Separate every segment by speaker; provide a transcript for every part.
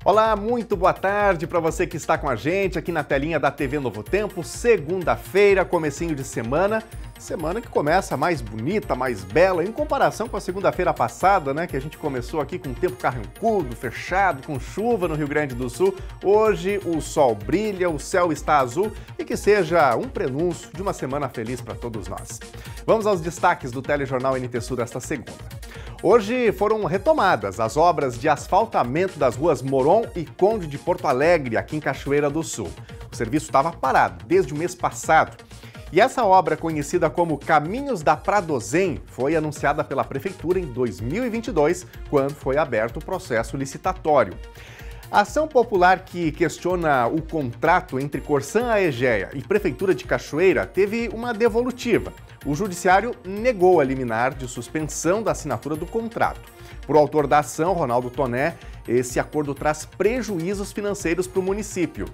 Speaker 1: Olá, muito boa tarde para você que está com a gente aqui na telinha da TV Novo Tempo. Segunda-feira, comecinho de semana. Semana que começa mais bonita, mais bela, em comparação com a segunda-feira passada, né? Que a gente começou aqui com um tempo carrancudo, fechado, com chuva no Rio Grande do Sul. Hoje o sol brilha, o céu está azul e que seja um prenúncio de uma semana feliz para todos nós. Vamos aos destaques do Telejornal NT Sul desta segunda. Hoje foram retomadas as obras de asfaltamento das ruas Moron e Conde de Porto Alegre, aqui em Cachoeira do Sul. O serviço estava parado desde o mês passado. E essa obra, conhecida como Caminhos da Pradozem, foi anunciada pela Prefeitura em 2022, quando foi aberto o processo licitatório. A ação popular que questiona o contrato entre Corsan Aegea e Prefeitura de Cachoeira teve uma devolutiva. O Judiciário negou a liminar de suspensão da assinatura do contrato. Para o autor da ação, Ronaldo Toné, esse acordo traz prejuízos financeiros para o município.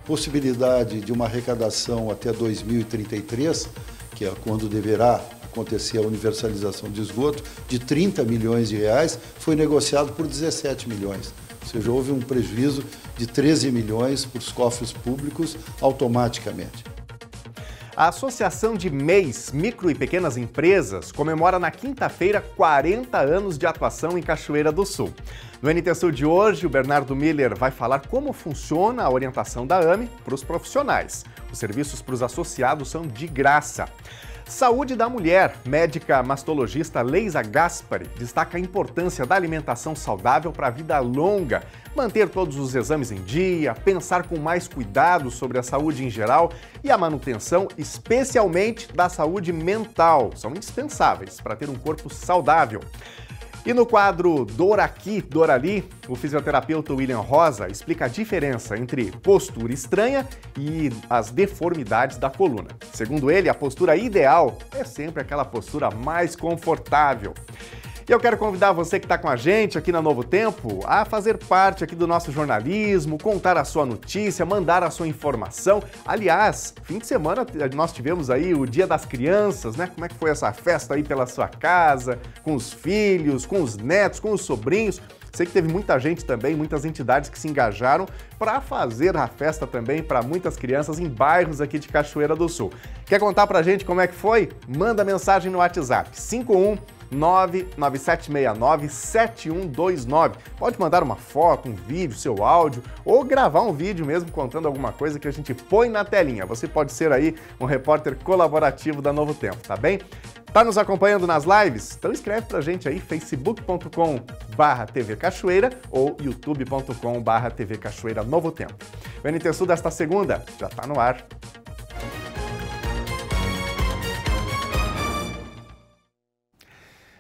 Speaker 2: Possibilidade de uma arrecadação até 2033, que é quando deverá acontecer a universalização de esgoto, de 30 milhões de reais, foi negociado por 17 milhões. Ou seja, houve um prejuízo de 13 milhões para os cofres públicos automaticamente.
Speaker 1: A Associação de MEIs, Micro e Pequenas Empresas, comemora na quinta-feira 40 anos de atuação em Cachoeira do Sul. No NT Sul de hoje, o Bernardo Miller vai falar como funciona a orientação da AME para os profissionais. Os serviços para os associados são de graça. Saúde da mulher, médica mastologista Leisa Gaspari destaca a importância da alimentação saudável para a vida longa, manter todos os exames em dia, pensar com mais cuidado sobre a saúde em geral e a manutenção, especialmente da saúde mental, são indispensáveis para ter um corpo saudável. E no quadro Dor Aqui, Dor Ali, o fisioterapeuta William Rosa explica a diferença entre postura estranha e as deformidades da coluna. Segundo ele, a postura ideal é sempre aquela postura mais confortável. E eu quero convidar você que está com a gente aqui na Novo Tempo a fazer parte aqui do nosso jornalismo, contar a sua notícia, mandar a sua informação. Aliás, fim de semana nós tivemos aí o Dia das Crianças, né? Como é que foi essa festa aí pela sua casa, com os filhos, com os netos, com os sobrinhos? Sei que teve muita gente também, muitas entidades que se engajaram para fazer a festa também para muitas crianças em bairros aqui de Cachoeira do Sul. Quer contar pra gente como é que foi? Manda mensagem no WhatsApp 51997697129. Pode mandar uma foto, um vídeo, seu áudio ou gravar um vídeo mesmo contando alguma coisa que a gente põe na telinha. Você pode ser aí um repórter colaborativo da Novo Tempo, tá bem? Tá nos acompanhando nas lives? Então escreve pra gente aí, facebook.com/TV Cachoeira ou youtube.com/TV Cachoeira Novo Tempo. O NT Sul desta segunda já tá no ar.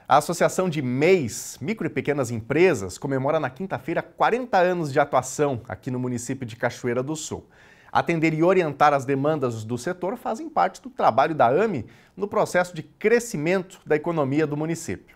Speaker 1: A Associação de MEIs, Micro e Pequenas Empresas, comemora na quinta-feira 40 anos de atuação aqui no município de Cachoeira do Sul. Atender e orientar as demandas do setor fazem parte do trabalho da AME no processo de crescimento da economia do município.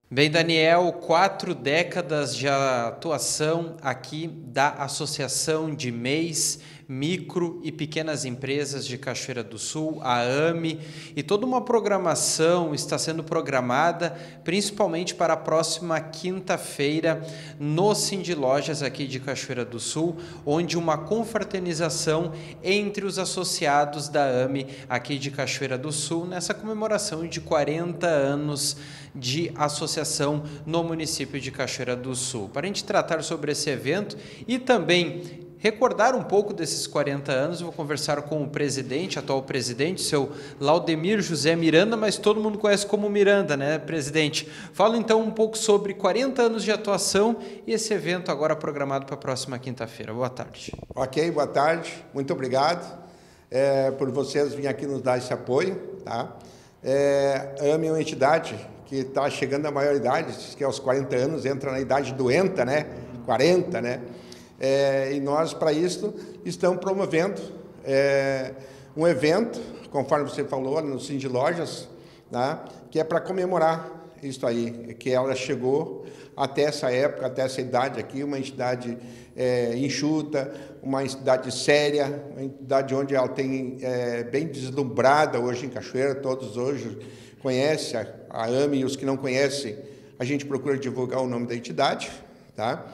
Speaker 3: Bem, Daniel, 4 décadas de atuação aqui da Associação de MEIs, Micro e Pequenas Empresas de Cachoeira do Sul, a AME, e toda uma programação está sendo programada, principalmente para a próxima quinta-feira, no Cindy Lojas aqui de Cachoeira do Sul, onde uma confraternização entre os associados da AME aqui de Cachoeira do Sul, nessa comemoração de 40 anos de associação no município de Cachoeira do Sul. Para a gente tratar sobre esse evento e também recordar um pouco desses 40 anos, eu vou conversar com o presidente, atual presidente, seu Laudemir José Miranda, mas todo mundo conhece como Miranda, né, presidente? Fala então um pouco sobre 40 anos de atuação e esse evento agora programado para a próxima quinta-feira. Boa tarde.
Speaker 4: Ok, boa tarde. Muito obrigado por vocês virem aqui nos dar esse apoio, tá? A AME é uma entidade que está chegando à maioridade, que é aos 40 anos, entra na idade doenta, né? 40, né? E nós, para isso, estamos promovendo um evento, conforme você falou, no Cindy Lojas, né, que é para comemorar isso aí, que ela chegou até essa época, até essa idade aqui, uma entidade enxuta, uma entidade séria, uma entidade onde ela tem bem deslumbrada hoje em Cachoeira, todos hoje conhecem a AME, e os que não conhecem, a gente procura divulgar o nome da entidade, tá?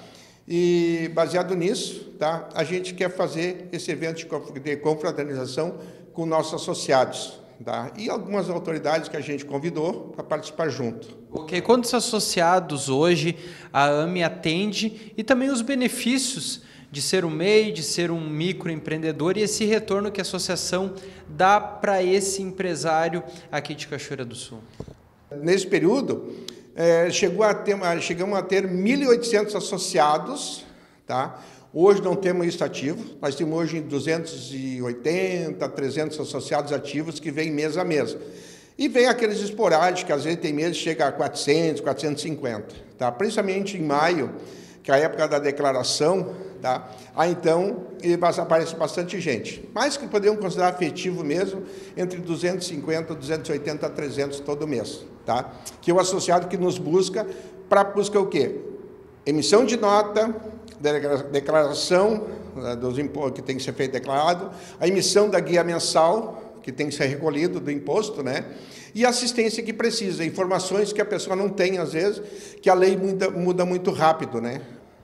Speaker 4: E, baseado nisso, tá, a gente quer fazer esse evento de confraternização com nossos associados. Tá? E algumas autoridades que a gente convidou para participar junto.
Speaker 3: Ok, quantos associados hoje a AME atende e também os benefícios de ser um MEI, de ser um microempreendedor e esse retorno que a associação dá para esse empresário aqui de Cachoeira do Sul?
Speaker 4: Nesse período, chegamos a ter 1.800 associados, tá? Hoje não temos isso ativo, nós temos hoje 280, 300 associados ativos que vêm mês a mês. E vem aqueles esporádicos, que às vezes tem meses que chega a 400, 450. Tá? Principalmente em maio, que é a época da declaração, tá? Aí então aparece bastante gente. Mas que podemos considerar afetivo mesmo, entre 250, 280 a 300 todo mês. Tá? Que é o associado que nos busca, para buscar o quê? Emissão de nota, declaração dos impostos que tem que ser feito declarado, a emissão da guia mensal, que tem que ser recolhido do imposto, né? E a assistência que precisa, informações que a pessoa não tem, às vezes, que a lei muda muito rápido, né?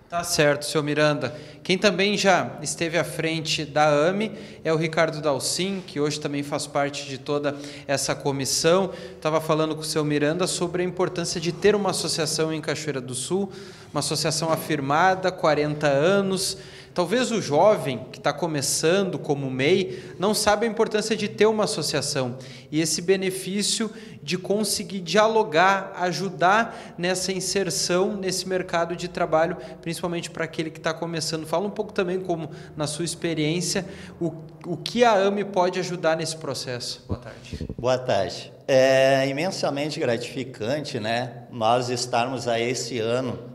Speaker 3: Tá certo, senhor Miranda. Quem também já esteve à frente da AME é o Ricardo Dalcin, que hoje também faz parte de toda essa comissão. Estava falando com o senhor Miranda sobre a importância de ter uma associação em Cachoeira do Sul, uma associação afirmada, 40 anos. Talvez o jovem que está começando como MEI não sabe a importância de ter uma associação e esse benefício de conseguir dialogar, ajudar nessa inserção nesse mercado de trabalho, principalmente para aquele que está começando. Fala um pouco também como, na sua experiência, o que a AME pode ajudar nesse processo. Boa tarde.
Speaker 5: Boa tarde. É imensamente gratificante, né, nós estarmos aí esse ano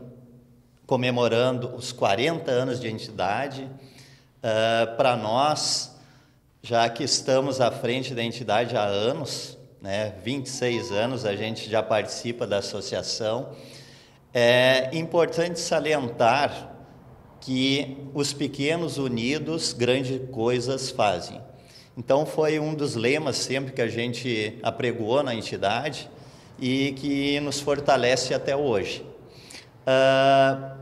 Speaker 5: comemorando os 40 anos de entidade. Para nós, já que estamos à frente da entidade há anos, né, 26 anos a gente já participa da associação, é importante salientar que os pequenos unidos grandes coisas fazem. Então foi um dos lemas sempre que a gente apregoou na entidade e que nos fortalece até hoje.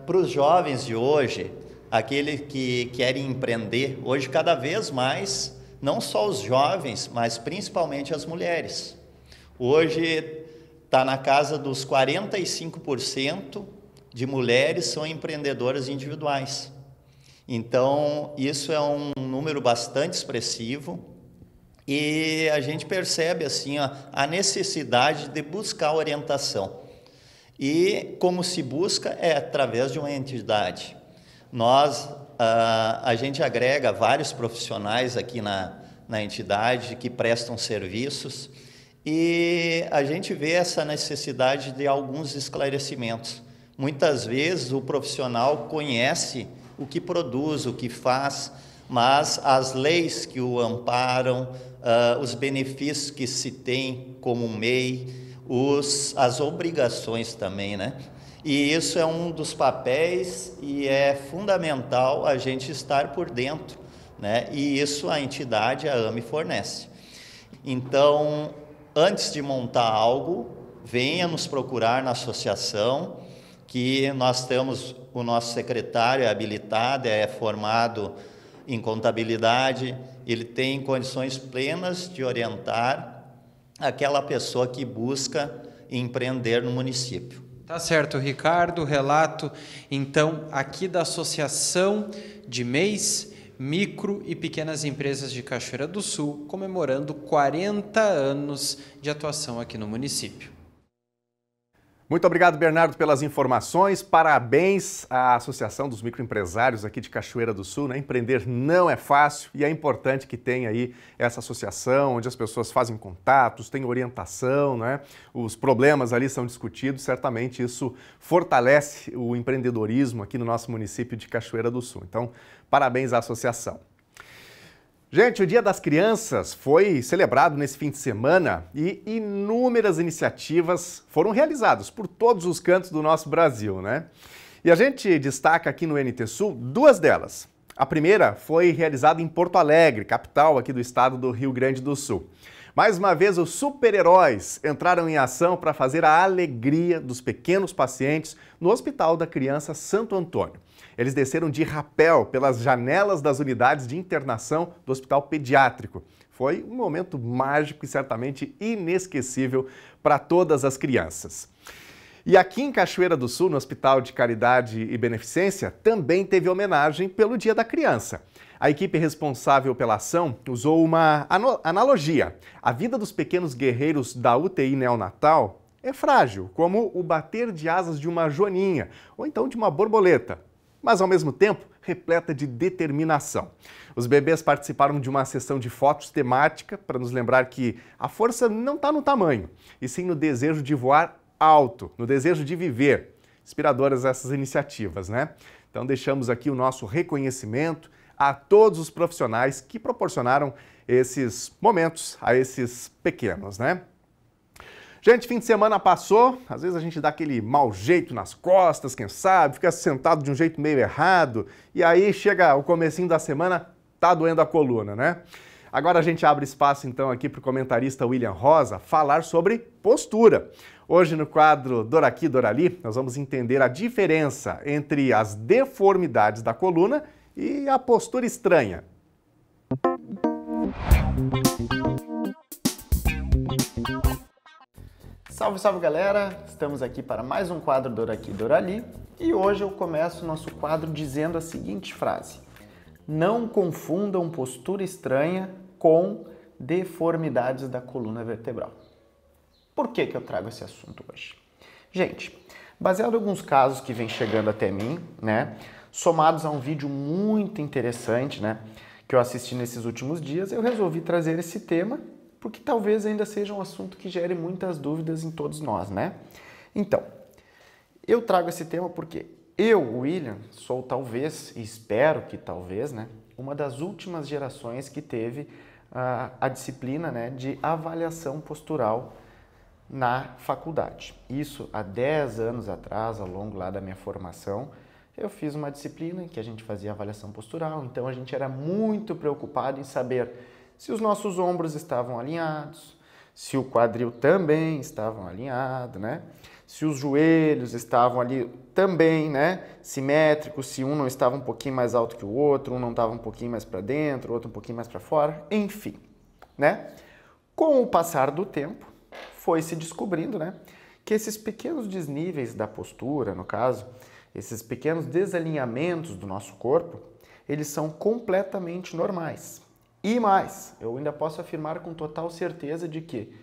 Speaker 5: Para os jovens de hoje, aqueles que querem empreender, hoje cada vez mais, não só os jovens, mas principalmente as mulheres. Hoje está na casa dos 45% de mulheres são empreendedoras individuais. Então, isso é um número bastante expressivo e a gente percebe assim, a necessidade de buscar orientação. E como se busca é através de uma entidade. A gente agrega vários profissionais aqui na entidade que prestam serviços e a gente vê essa necessidade de alguns esclarecimentos. Muitas vezes o profissional conhece o que produz, o que faz, mas as leis que o amparam, os benefícios que se tem como MEI, as obrigações também, né? E isso é um dos papéis e é fundamental a gente estar por dentro, né? E isso a entidade, a AME, fornece. Então, antes de montar algo, venha nos procurar na associação, que nós temos, o nosso secretário é habilitado, é formado em contabilidade, ele tem condições plenas de orientar aquela pessoa que busca empreender no município.
Speaker 3: Tá certo, Ricardo. Relato, então, aqui da Associação de MEIs, Micro e Pequenas Empresas de Cachoeira do Sul, comemorando 40 anos de atuação aqui no município.
Speaker 1: Muito obrigado, Bernardo, pelas informações. Parabéns à Associação dos Microempresários aqui de Cachoeira do Sul, né? Empreender não é fácil e é importante que tenha aí essa associação, onde as pessoas fazem contatos, tem orientação, né? Os problemas ali são discutidos, certamente isso fortalece o empreendedorismo aqui no nosso município de Cachoeira do Sul. Então, parabéns à associação. Gente, o Dia das Crianças foi celebrado nesse fim de semana e inúmeras iniciativas foram realizadas por todos os cantos do nosso Brasil, né? E a gente destaca aqui no NT Sul duas delas. A primeira foi realizada em Porto Alegre, capital aqui do estado do Rio Grande do Sul. Mais uma vez, os super-heróis entraram em ação para fazer a alegria dos pequenos pacientes no Hospital da Criança Santo Antônio. Eles desceram de rapel pelas janelas das unidades de internação do Hospital Pediátrico. Foi um momento mágico e certamente inesquecível para todas as crianças. E aqui em Cachoeira do Sul, no Hospital de Caridade e Beneficência, também teve homenagem pelo Dia da Criança. A equipe responsável pela ação usou uma analogia. A vida dos pequenos guerreiros da UTI neonatal é frágil, como o bater de asas de uma joaninha ou então de uma borboleta, mas ao mesmo tempo repleta de determinação. Os bebês participaram de uma sessão de fotos temática para nos lembrar que a força não está no tamanho, e sim no desejo de voar alto, no desejo de viver. Inspiradoras essas iniciativas, né? Então deixamos aqui o nosso reconhecimento a todos os profissionais que proporcionaram esses momentos a esses pequenos, né? Gente, fim de semana passou, às vezes a gente dá aquele mau jeito nas costas, quem sabe, fica sentado de um jeito meio errado, e aí chega o comecinho da semana, tá doendo a coluna, né? Agora a gente abre espaço então aqui para o comentarista William Rosa falar sobre postura. Hoje no quadro Doraqui, Dorali, nós vamos entender a diferença entre as deformidades da coluna e a postura estranha.
Speaker 6: Salve, salve galera! Estamos aqui para mais um quadro Doraqui, Dorali e hoje eu começo o nosso quadro dizendo a seguinte frase: não confundam postura estranha com deformidades da coluna vertebral. Por que eu trago esse assunto hoje? Gente, baseado em alguns casos que vêm chegando até mim, né, somados a um vídeo muito interessante, né, que eu assisti nesses últimos dias, eu resolvi trazer esse tema porque talvez ainda seja um assunto que gere muitas dúvidas em todos nós, né? Então, eu trago esse tema porque eu, William, sou talvez, e espero que talvez, né, uma das últimas gerações que teve a disciplina, né, de avaliação postural na faculdade. Isso há 10 anos atrás, ao longo lá da minha formação, eu fiz uma disciplina em que a gente fazia avaliação postural, então a gente era muito preocupado em saber se os nossos ombros estavam alinhados, se o quadril também estava alinhado, né? Se os joelhos estavam ali também, né, simétricos, se um não estava um pouquinho mais alto que o outro, um não estava um pouquinho mais para dentro, o outro um pouquinho mais para fora, enfim, né? Com o passar do tempo, foi se descobrindo, né, que esses pequenos desníveis da postura, no caso, esses pequenos desalinhamentos do nosso corpo, eles são completamente normais. E mais, eu ainda posso afirmar com total certeza de que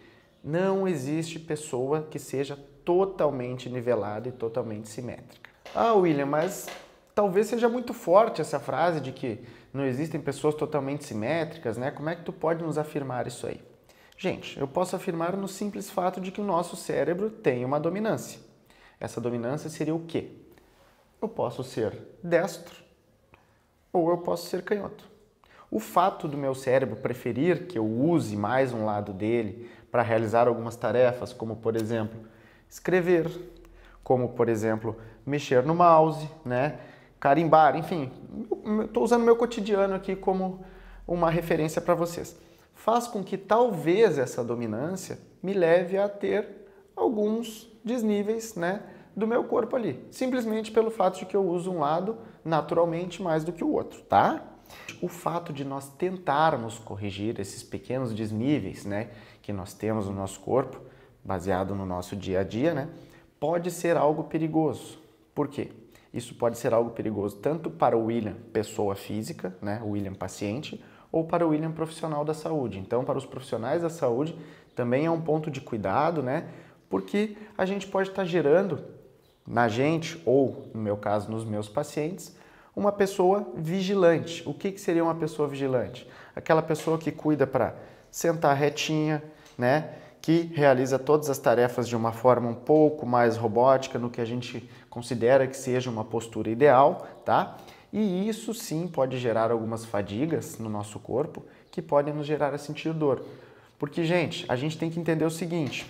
Speaker 6: não existe pessoa que seja totalmente nivelada e totalmente simétrica. Ah, William, mas talvez seja muito forte essa frase de que não existem pessoas totalmente simétricas, né? Como é que tu pode nos afirmar isso aí? Gente, eu posso afirmar no simples fato de que o nosso cérebro tem uma dominância. Essa dominância seria o quê? Eu posso ser destro ou eu posso ser canhoto. O fato do meu cérebro preferir que eu use mais um lado dele para realizar algumas tarefas, como por exemplo, escrever, como por exemplo, mexer no mouse, né? Carimbar, enfim, estou usando meu cotidiano aqui como uma referência para vocês. Faz com que talvez essa dominância me leve a ter alguns desníveis, né, do meu corpo ali, simplesmente pelo fato de que eu uso um lado naturalmente mais do que o outro, tá? O fato de nós tentarmos corrigir esses pequenos desníveis, né, que nós temos no nosso corpo, baseado no nosso dia a dia, né, pode ser algo perigoso. Por quê? Isso pode ser algo perigoso tanto para o William, pessoa física, né, o William paciente, ou para o William profissional da saúde. Então, para os profissionais da saúde, também é um ponto de cuidado, né, porque a gente pode estar gerando na gente, ou no meu caso, nos meus pacientes, uma pessoa vigilante. O que seria uma pessoa vigilante? Aquela pessoa que cuida para sentar retinha, né? Que realiza todas as tarefas de uma forma um pouco mais robótica, no que a gente considera que seja uma postura ideal, tá? E isso sim pode gerar algumas fadigas no nosso corpo que podem nos gerar a sentir dor. Porque, gente, a gente tem que entender o seguinte,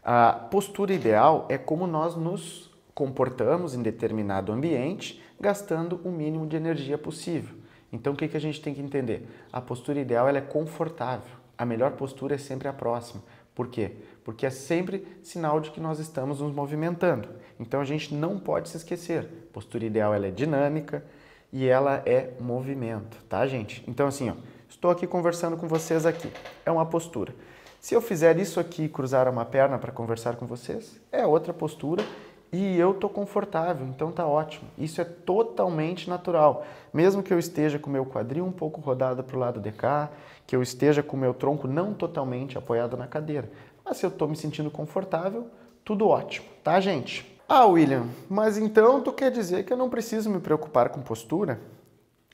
Speaker 6: a postura ideal é como nós nos comportamos em determinado ambiente, gastando o mínimo de energia possível. Então, o que a gente tem que entender? A postura ideal ela é confortável. a melhor postura é sempre a próxima. Por quê? Porque é sempre sinal de que nós estamos nos movimentando. Então a gente não pode se esquecer. A postura ideal ela é dinâmica e ela é movimento, tá, gente? Então assim, ó, estou aqui conversando com vocês aqui. É uma postura. Se eu fizer isso aqui, cruzar uma perna para conversar com vocês, é outra postura e eu estou confortável, então tá ótimo. Isso é totalmente natural. Mesmo que eu esteja com o meu quadril um pouco rodado para o lado de cá, que eu esteja com o meu tronco não totalmente apoiado na cadeira. Mas se eu estou me sentindo confortável, tudo ótimo, tá, gente? Ah, William, mas então tu quer dizer que eu não preciso me preocupar com postura?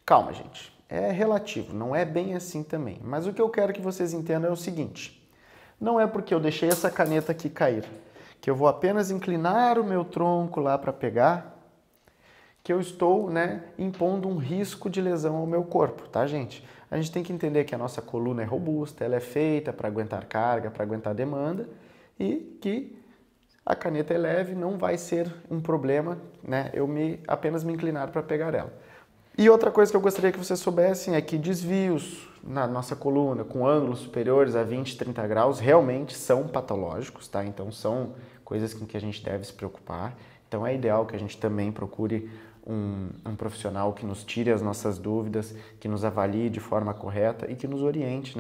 Speaker 6: Calma, gente. É relativo, não é bem assim também. Mas o que eu quero que vocês entendam é o seguinte. Não é porque eu deixei essa caneta aqui cair, que eu vou apenas inclinar o meu tronco lá para pegar, que eu estou, impondo um risco de lesão ao meu corpo, tá, gente? A gente tem que entender que a nossa coluna é robusta, ela é feita para aguentar carga, para aguentar demanda e que a caneta é leve, não vai ser um problema, eu apenas me inclinar para pegar ela. E outra coisa que eu gostaria que vocês soubessem é que desvios na nossa coluna com ângulos superiores a 20, 30 graus realmente são patológicos, tá? Então são coisas com que a gente deve se preocupar. Então é ideal que a gente também procure um profissional que nos tire as nossas dúvidas, que nos avalie de forma correta e que nos oriente,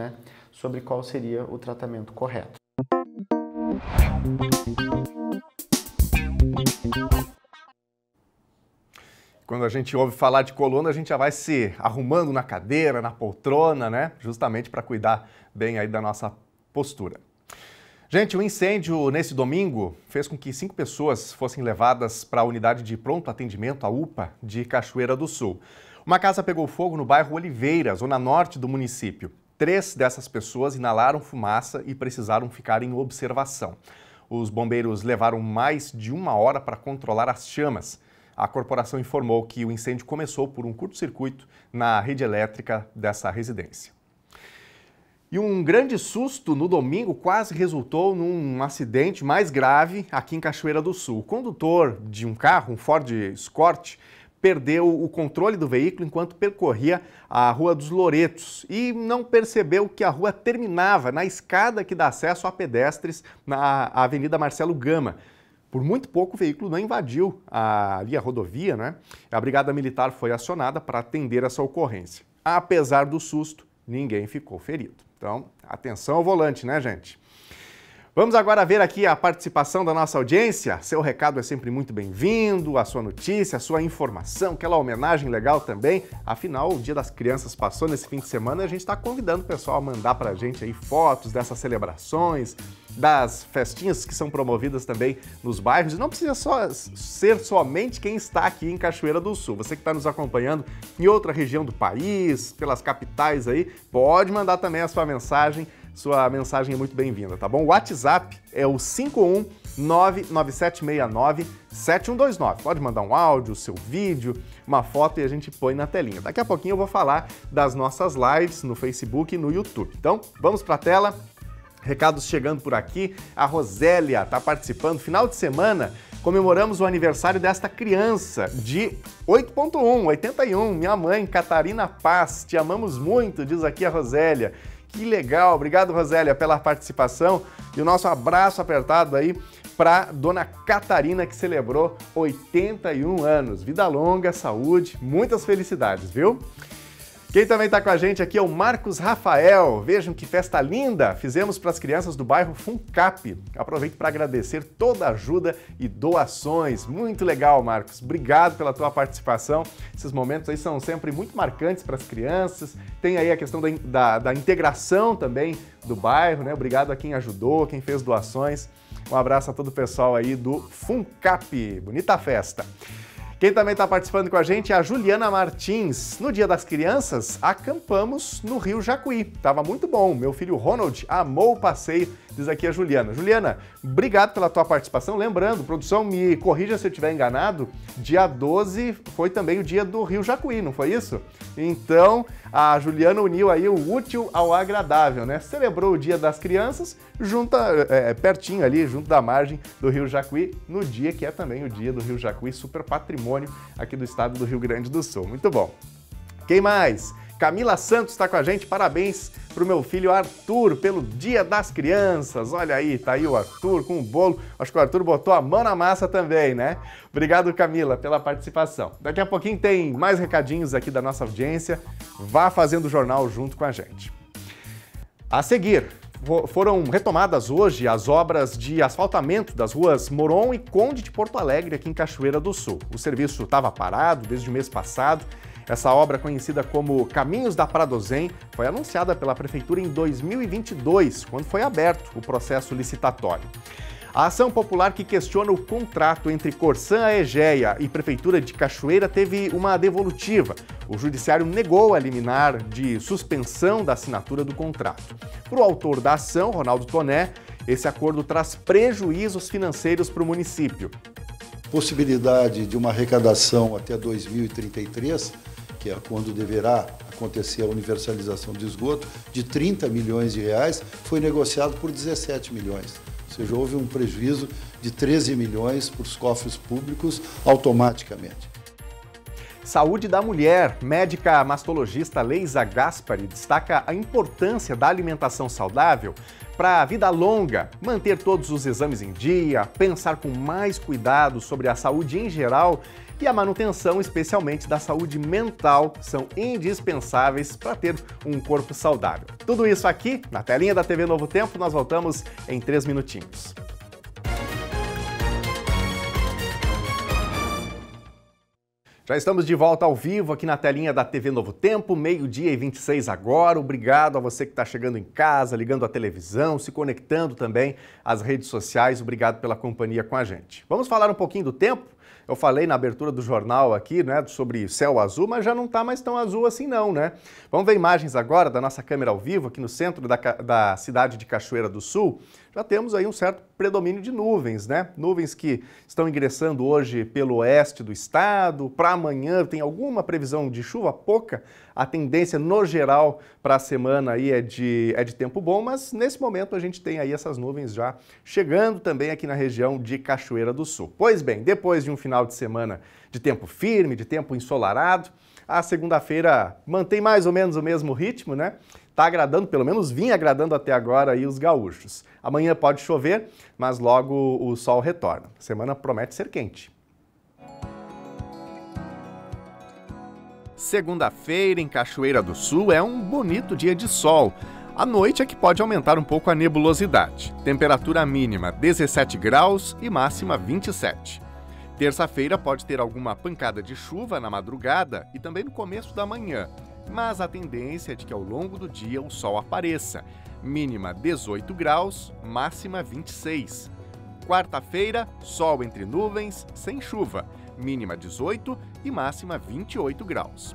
Speaker 6: sobre qual seria o tratamento correto.
Speaker 1: Quando a gente ouve falar de coluna, a gente já vai se arrumando na cadeira, na poltrona, justamente para cuidar bem aí da nossa postura. Gente, o incêndio nesse domingo fez com que 5 pessoas fossem levadas para a unidade de pronto atendimento, a UPA, de Cachoeira do Sul. Uma casa pegou fogo no bairro Oliveira, zona norte do município. 3 dessas pessoas inalaram fumaça e precisaram ficar em observação. Os bombeiros levaram mais de 1 hora para controlar as chamas. A corporação informou que o incêndio começou por um curto-circuito na rede elétrica dessa residência. E um grande susto no domingo quase resultou num acidente mais grave aqui em Cachoeira do Sul. O condutor de um carro, um Ford Escort, perdeu o controle do veículo enquanto percorria a Rua dos Loretos e não percebeu que a rua terminava na escada que dá acesso a pedestres na Avenida Marcelo Gama. Por muito pouco o veículo não invadiu a rodovia, A Brigada Militar foi acionada para atender essa ocorrência. Apesar do susto, ninguém ficou ferido. Então, atenção ao volante, gente? Vamos agora ver aqui a participação da nossa audiência. Seu recado é sempre muito bem-vindo, a sua notícia, a sua informação, aquela homenagem legal também. Afinal, o Dia das Crianças passou nesse fim de semana e a gente está convidando o pessoal a mandar para a gente aí fotos dessas celebrações, das festinhas que são promovidas também nos bairros. E não precisa ser somente quem está aqui em Cachoeira do Sul. Você que está nos acompanhando em outra região do país, pelas capitais aí, pode mandar também a sua mensagem. Sua mensagem é muito bem-vinda, tá bom? O WhatsApp é o 51997697129. Pode mandar um áudio, seu vídeo, uma foto e a gente põe na telinha. Daqui a pouquinho eu vou falar das nossas lives no Facebook e no YouTube. Então, vamos para a tela. Recados chegando por aqui. A Rosélia está participando. Final de semana, comemoramos o aniversário desta criança de 8.1, 81. Minha mãe, Catarina Paz. Te amamos muito, diz aqui a Rosélia. Que legal, obrigado Rosélia pela participação e o nosso abraço apertado aí para dona Catarina que celebrou 81 anos. Vida longa, saúde, muitas felicidades, viu? Quem também está com a gente aqui é o Marcos Rafael. Vejam que festa linda fizemos para as crianças do bairro Funcap. Aproveito para agradecer toda a ajuda e doações. Muito legal, Marcos. Obrigado pela tua participação. Esses momentos aí são sempre muito marcantes para as crianças. Tem aí a questão da integração também do bairro, Obrigado a quem ajudou, quem fez doações. Um abraço a todo o pessoal aí do Funcap. Bonita festa. Quem também está participando com a gente é a Juliana Martins. No Dia das Crianças, acampamos no Rio Jacuí. Tava muito bom. Meu filho Ronald amou o passeio, diz aqui a Juliana. Juliana, obrigado pela tua participação. Lembrando, produção, me corrija se eu estiver enganado, dia 12 foi também o dia do Rio Jacuí, não foi isso? Então, a Juliana uniu aí o útil ao agradável, Celebrou o Dia das Crianças pertinho ali, junto da margem do Rio Jacuí, no dia que é também o dia do Rio Jacuí, super patrimônio aqui do estado do Rio Grande do Sul. Muito bom. Quem mais? Camila Santos está com a gente, parabéns para o meu filho Arthur pelo Dia das Crianças. Olha aí, tá aí o Arthur com o bolo. Acho que o Arthur botou a mão na massa também, né? Obrigado, Camila, pela participação. Daqui a pouquinho tem mais recadinhos aqui da nossa audiência. Vá fazendo o jornal junto com a gente. A seguir, foram retomadas hoje as obras de asfaltamento das ruas Moron e Conde de Porto Alegre, aqui em Cachoeira do Sul. O serviço estava parado desde o mês passado. Essa obra, conhecida como Caminhos da Pradosem, foi anunciada pela Prefeitura em 2022, quando foi aberto o processo licitatório. A ação popular que questiona o contrato entre Corsã Aegea e Prefeitura de Cachoeira teve uma devolutiva. O Judiciário negou a liminar de suspensão da assinatura do contrato. Para o autor da ação, Ronaldo Toné, esse acordo traz prejuízos financeiros para o município.
Speaker 2: Possibilidade de uma arrecadação até 2033, que é quando deverá acontecer a universalização de esgoto, de 30 milhões de reais, foi negociado por 17 milhões. Ou seja, houve um prejuízo de 13 milhões para os cofres públicos automaticamente.
Speaker 1: Saúde da mulher. Médica mastologista Leisa Gaspari destaca a importância da alimentação saudável para a vida longa, manter todos os exames em dia, pensar com mais cuidado sobre a saúde em geral e a manutenção, especialmente da saúde mental, são indispensáveis para ter um corpo saudável. Tudo isso aqui na telinha da TV Novo Tempo, nós voltamos em 3 minutinhos. Já estamos de volta ao vivo aqui na telinha da TV Novo Tempo, 12h26 agora. Obrigado a você que está chegando em casa, ligando a televisão, se conectando também às redes sociais. Obrigado pela companhia com a gente. Vamos falar um pouquinho do tempo? Eu falei na abertura do jornal aqui, né, sobre céu azul, mas já não está mais tão azul assim não, né? Vamos ver imagens agora da nossa câmera ao vivo aqui no centro da cidade de Cachoeira do Sul. Já temos aí um certo predomínio de nuvens, né? Nuvens que estão ingressando hoje pelo oeste do estado. Para amanhã tem alguma previsão de chuva, pouca. A tendência no geral para a semana aí é de tempo bom, mas nesse momento a gente tem aí essas nuvens já chegando também aqui na região de Cachoeira do Sul. Pois bem, depois de um final de semana de tempo firme, de tempo ensolarado, a segunda-feira mantém mais ou menos o mesmo ritmo, né? Está agradando, pelo menos vinha agradando até agora aí os gaúchos. Amanhã pode chover, mas logo o sol retorna. A semana promete ser quente. Segunda-feira em Cachoeira do Sul é um bonito dia de sol. À noite é que pode aumentar um pouco a nebulosidade. Temperatura mínima 17 graus e máxima 27. Terça-feira pode ter alguma pancada de chuva na madrugada e também no começo da manhã, mas a tendência é de que ao longo do dia o sol apareça. Mínima 18 graus, máxima 26. Quarta-feira, sol entre nuvens, sem chuva. Mínima 18 e máxima 28 graus.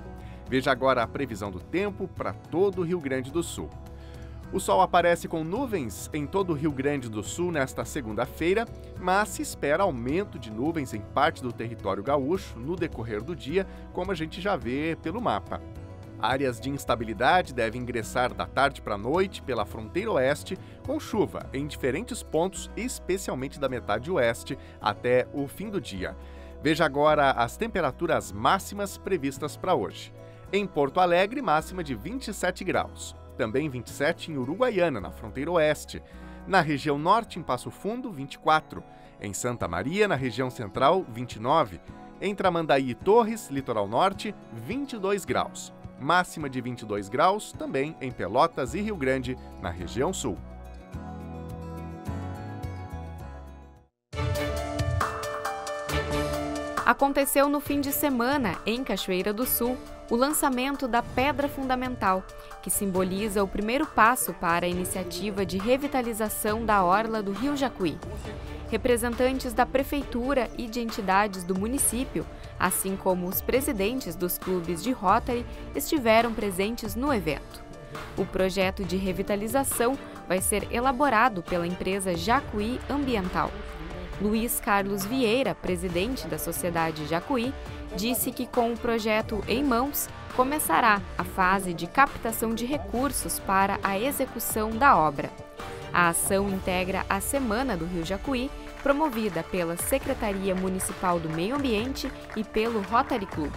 Speaker 1: Veja agora a previsão do tempo para todo o Rio Grande do Sul. O sol aparece com nuvens em todo o Rio Grande do Sul nesta segunda-feira, mas se espera aumento de nuvens em parte do território gaúcho no decorrer do dia, como a gente já vê pelo mapa. Áreas de instabilidade devem ingressar da tarde para a noite pela fronteira oeste, com chuva em diferentes pontos, especialmente da metade oeste, até o fim do dia. Veja agora as temperaturas máximas previstas para hoje. Em Porto Alegre, máxima de 27 graus. Também 27 em Uruguaiana, na fronteira oeste. Na região norte, em Passo Fundo, 24. Em Santa Maria, na região central, 29. Em Tramandaí e Torres, litoral norte, 22 graus. Máxima de 22 graus, também em Pelotas e Rio Grande, na região sul.
Speaker 7: Aconteceu no fim de semana, em Cachoeira do Sul, o lançamento da Pedra Fundamental, que simboliza o primeiro passo para a iniciativa de revitalização da orla do Rio Jacuí. Representantes da Prefeitura e de entidades do município, assim como os presidentes dos clubes de Rotary, estiveram presentes no evento. O projeto de revitalização vai ser elaborado pela empresa Jacuí Ambiental. Luiz Carlos Vieira, presidente da Sociedade Jacuí, disse que com o projeto em mãos, começará a fase de captação de recursos para a execução da obra. A ação integra a Semana do Rio Jacuí, promovida pela Secretaria Municipal do Meio Ambiente e pelo Rotary Club.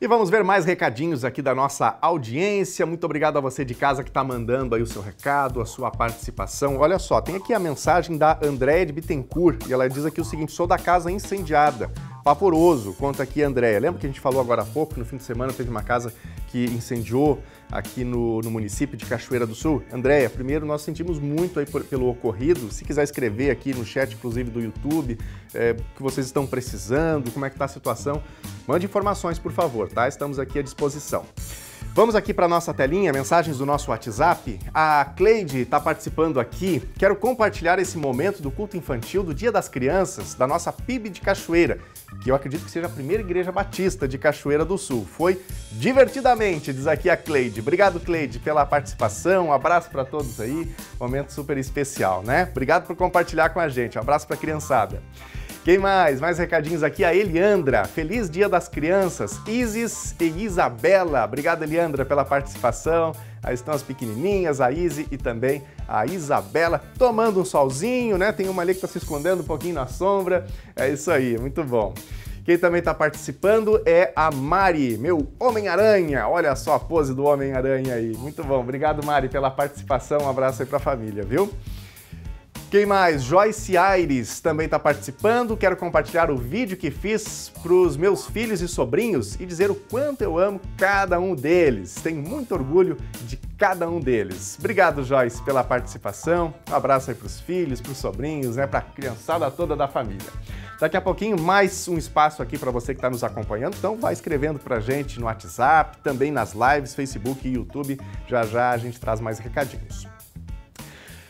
Speaker 1: E vamos ver mais recadinhos aqui da nossa audiência. Muito obrigado a você de casa que está mandando aí o seu recado, a sua participação. Olha só, tem aqui a mensagem da Andréia de Bittencourt e ela diz aqui o seguinte: sou da casa incendiada. Pavoroso, conta aqui a Andréia. Lembra que a gente falou agora há pouco, no fim de semana teve uma casa que incendiou aqui no município de Cachoeira do Sul? Andréia, primeiro nós sentimos muito aí pelo ocorrido. Se quiser escrever aqui no chat, inclusive do YouTube, o que vocês estão precisando, como é que está a situação, mande informações, por favor, tá? Estamos aqui à disposição. Vamos aqui para a nossa telinha, mensagens do nosso WhatsApp. A Cleide está participando aqui. Quero compartilhar esse momento do culto infantil do Dia das Crianças, da nossa PIB de Cachoeira, que eu acredito que seja a primeira igreja batista de Cachoeira do Sul. Foi divertidamente, diz aqui a Cleide. Obrigado, Cleide, pela participação. Um abraço para todos aí. Momento super especial, né? Obrigado por compartilhar com a gente. Um abraço para a criançada. Quem mais? Mais recadinhos aqui. A Eliandra. Feliz Dia das Crianças. Isis e Isabela. Obrigado, Eliandra, pela participação. Aí estão as pequenininhas, a Isis e também a Isabela, tomando um solzinho, né? Tem uma ali que está se escondendo um pouquinho na sombra. É isso aí, muito bom. Quem também está participando é a Mari, meu Homem-Aranha. Olha só a pose do Homem-Aranha aí. Muito bom. Obrigado, Mari, pela participação. Um abraço aí para a família, viu? Quem mais? Joyce Aires também está participando. Quero compartilhar o vídeo que fiz para os meus filhos e sobrinhos e dizer o quanto eu amo cada um deles. Tenho muito orgulho de cada um deles. Obrigado, Joyce, pela participação. Um abraço aí para os filhos, para os sobrinhos, né, para a criançada toda da família. Daqui a pouquinho, mais um espaço aqui para você que está nos acompanhando. Então, vai escrevendo para a gente no WhatsApp, também nas lives, Facebook e YouTube. Já já a gente traz mais recadinhos.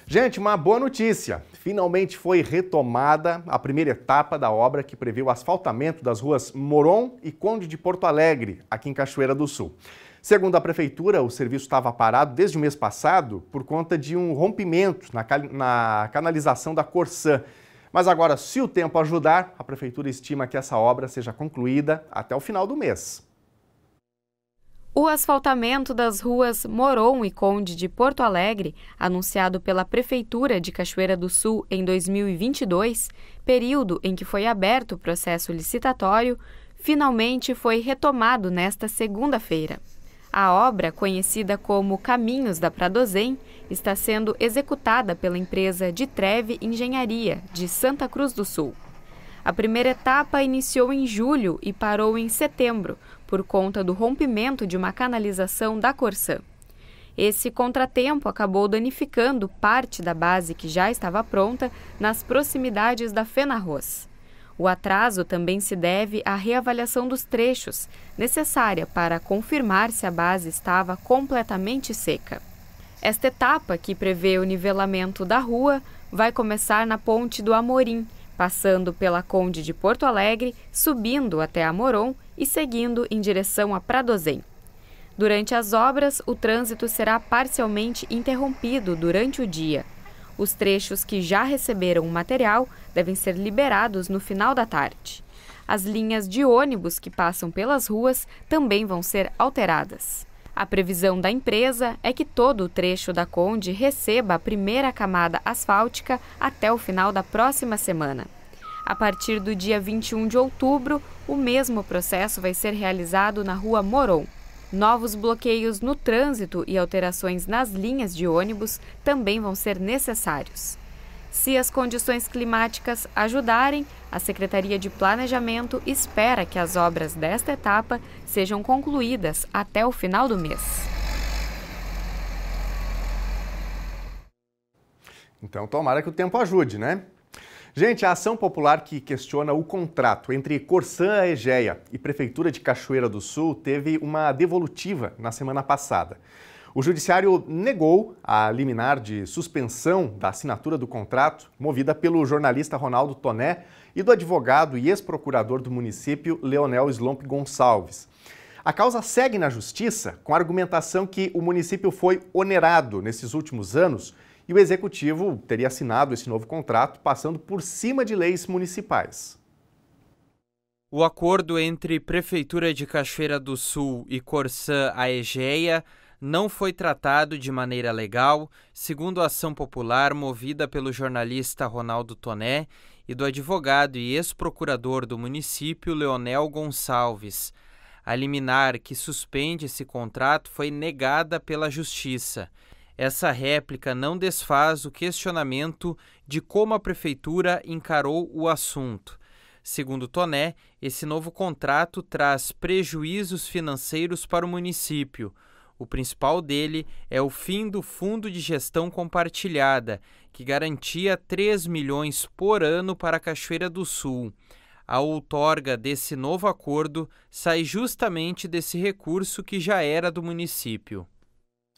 Speaker 1: Gente, uma boa notícia. Finalmente foi retomada a primeira etapa da obra que prevê o asfaltamento das ruas Moron e Conde de Porto Alegre, aqui em Cachoeira do Sul. Segundo a Prefeitura, o serviço estava parado desde o mês passado por conta de um rompimento na canalização da Corsã. Mas agora, se o tempo ajudar, a Prefeitura estima que essa obra seja concluída até o final do mês.
Speaker 7: O asfaltamento das ruas Moron e Conde de Porto Alegre, anunciado pela Prefeitura de Cachoeira do Sul em 2022, período em que foi aberto o processo licitatório, finalmente foi retomado nesta segunda-feira. A obra, conhecida como Caminhos da Pradozem, está sendo executada pela empresa de Treve Engenharia, de Santa Cruz do Sul. A primeira etapa iniciou em julho e parou em setembro, por conta do rompimento de uma canalização da Corsã. Esse contratempo acabou danificando parte da base que já estava pronta nas proximidades da Fenarroz. O atraso também se deve à reavaliação dos trechos, necessária para confirmar se a base estava completamente seca. Esta etapa, que prevê o nivelamento da rua, vai começar na Ponte do Amorim, passando pela Conde de Porto Alegre, subindo até a Moron e seguindo em direção a Pradozem. Durante as obras, o trânsito será parcialmente interrompido durante o dia. Os trechos que já receberam o material devem ser liberados no final da tarde. As linhas de ônibus que passam pelas ruas também vão ser alteradas. A previsão da empresa é que todo o trecho da Conde receba a primeira camada asfáltica até o final da próxima semana. A partir do dia 21 de outubro, o mesmo processo vai ser realizado na Rua Moron. Novos bloqueios no trânsito e alterações nas linhas de ônibus também vão ser necessários. Se as condições climáticas ajudarem, a Secretaria de Planejamento espera que as obras desta etapa sejam concluídas até o final do mês.
Speaker 1: Então, tomara que o tempo ajude, né? Gente, a ação popular que questiona o contrato entre Corsã Aegea e Prefeitura de Cachoeira do Sul teve uma devolutiva na semana passada. O Judiciário negou a liminar de suspensão da assinatura do contrato, movida pelo jornalista Ronaldo Toné e do advogado e ex-procurador do município, Leonel Slomp Gonçalves. A causa segue na Justiça com a argumentação que o município foi onerado nesses últimos anos e o Executivo teria assinado esse novo contrato passando por cima de leis municipais.
Speaker 3: O acordo entre Prefeitura de Cachoeira do Sul e Corsã Aegea não foi tratado de maneira legal, segundo a ação popular movida pelo jornalista Ronaldo Toné e do advogado e ex-procurador do município, Leonel Gonçalves. A liminar que suspende esse contrato foi negada pela Justiça. Essa réplica não desfaz o questionamento de como a Prefeitura encarou o assunto. Segundo Toné, esse novo contrato traz prejuízos financeiros para o município. O principal dele é o fim do Fundo de Gestão Compartilhada, que garantia 3 milhões por ano para a Cachoeira do Sul. A outorga desse novo acordo sai justamente desse recurso que já era do município.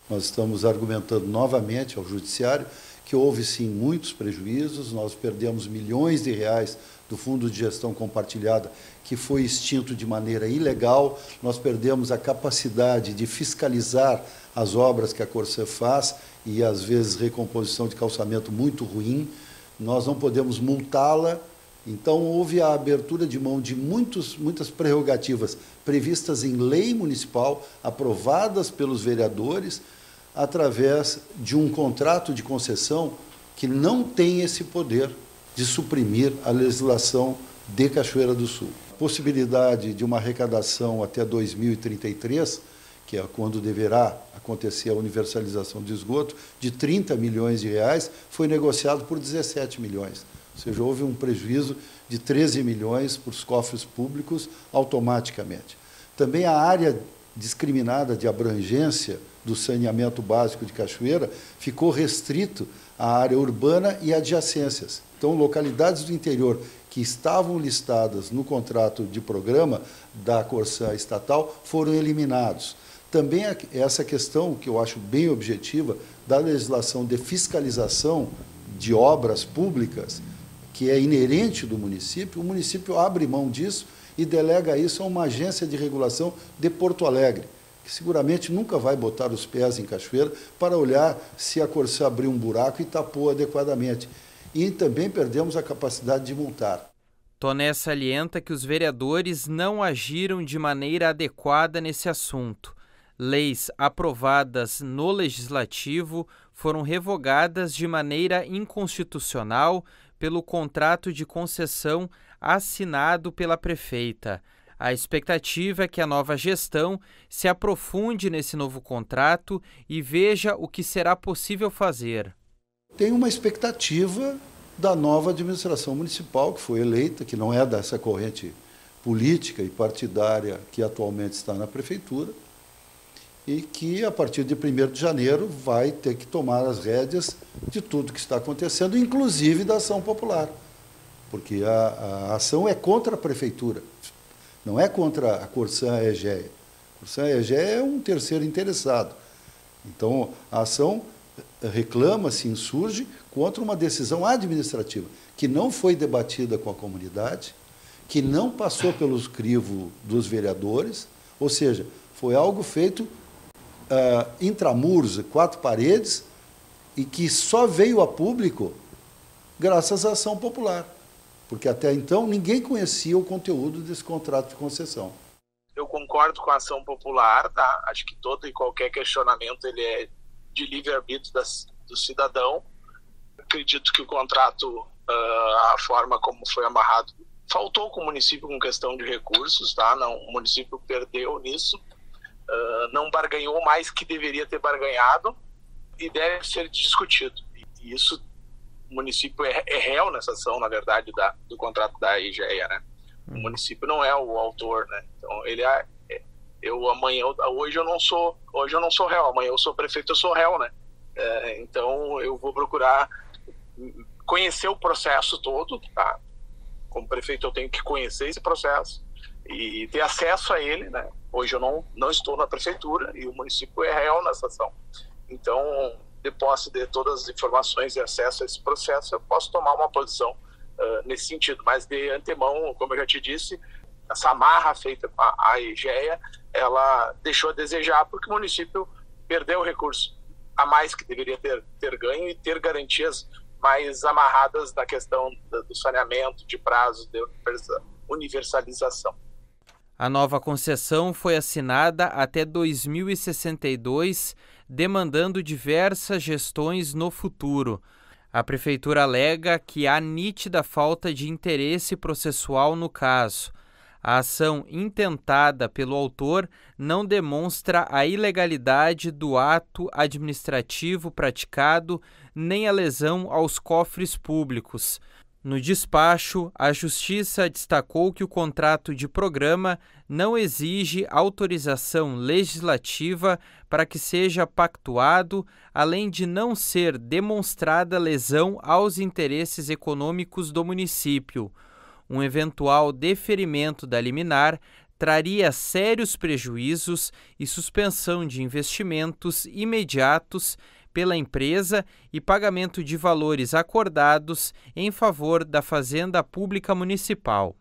Speaker 2: Nós estamos argumentando novamente ao Judiciário que houve sim muitos prejuízos, nós perdemos milhões de reais do Fundo de Gestão Compartilhada, que foi extinto de maneira ilegal, nós perdemos a capacidade de fiscalizar as obras que a Corsã faz e, às vezes, recomposição de calçamento muito ruim, nós não podemos multá-la. Então, houve a abertura de mão de muitas prerrogativas previstas em lei municipal, aprovadas pelos vereadores, através de um contrato de concessão que não tem esse poder de suprimir a legislação de Cachoeira do Sul. A possibilidade de uma arrecadação até 2033, que é quando deverá acontecer a universalização do esgoto, de 30 milhões de reais, foi negociado por 17 milhões. Ou seja, houve um prejuízo de 13 milhões para os cofres públicos automaticamente. Também a área discriminada de abrangência do saneamento básico de Cachoeira ficou restrito à área urbana e adjacências. Então, localidades do interior que estavam listadas no contrato de programa da Corsã estatal foram eliminados. Também essa questão, que eu acho bem objetiva, da legislação de fiscalização de obras públicas, que é inerente do município, o município abre mão disso e delega isso a uma agência de regulação de Porto Alegre, que seguramente nunca vai botar os pés em Cachoeira para olhar se a Corsã abriu um buraco e tapou adequadamente. E também perdemos a capacidade de multar.
Speaker 3: Toné salienta que os vereadores não agiram de maneira adequada nesse assunto. Leis aprovadas no Legislativo foram revogadas de maneira inconstitucional pelo contrato de concessão assinado pela prefeita. A expectativa é que a nova gestão se aprofunde nesse novo contrato e veja o que será possível fazer.
Speaker 2: Tem uma expectativa da nova administração municipal que foi eleita, que não é dessa corrente política e partidária que atualmente está na prefeitura, e que, a partir de 1º de janeiro, vai ter que tomar as rédeas de tudo que está acontecendo, inclusive da ação popular, porque a ação é contra a prefeitura, não é contra a Corsã Egea. A Corsã Egea é um terceiro interessado. Então, a ação reclama, se insurge contra uma decisão administrativa que não foi debatida com a comunidade, que não passou pelos crivos dos vereadores, ou seja, foi algo feito intramuros, 4 paredes, e que só veio a público graças à ação popular, porque até então ninguém conhecia o conteúdo desse contrato de concessão.
Speaker 8: Eu concordo com a ação popular, tá? Acho que todo e qualquer questionamento ele é de livre-arbítrio do cidadão. Acredito que o contrato, a forma como foi amarrado, faltou com o município com questão de recursos, tá? Não, o município perdeu nisso, não barganhou mais que deveria ter barganhado e deve ser discutido. E isso, o município é réu nessa ação, na verdade, do contrato da Egea, né? O município não é o autor, né? Então ele hoje eu não sou réu, amanhã eu sou prefeito, eu sou réu, né? Então eu vou procurar conhecer o processo todo, tá? Como prefeito eu tenho que conhecer esse processo e ter acesso a ele, né? Hoje eu não estou na prefeitura e o município é réu nessa ação. Então, de posse de todas as informações e acesso a esse processo, eu posso tomar uma posição nesse sentido. Mas de antemão, como eu já te disse, essa amarra feita com a Egea, ela deixou a desejar porque o município perdeu o recurso a mais que deveria ter ganho e ter garantias mais amarradas na questão do saneamento, de prazo, de universalização.
Speaker 3: A nova concessão foi assinada até 2062, demandando diversas gestões no futuro. A prefeitura alega que há nítida falta de interesse processual no caso. A ação intentada pelo autor não demonstra a ilegalidade do ato administrativo praticado nem a lesão aos cofres públicos. No despacho, a Justiça destacou que o contrato de programa não exige autorização legislativa para que seja pactuado, além de não ser demonstrada lesão aos interesses econômicos do município. Um eventual deferimento da liminar traria sérios prejuízos e suspensão de investimentos imediatos pela empresa e pagamento de valores acordados em favor da Fazenda Pública Municipal.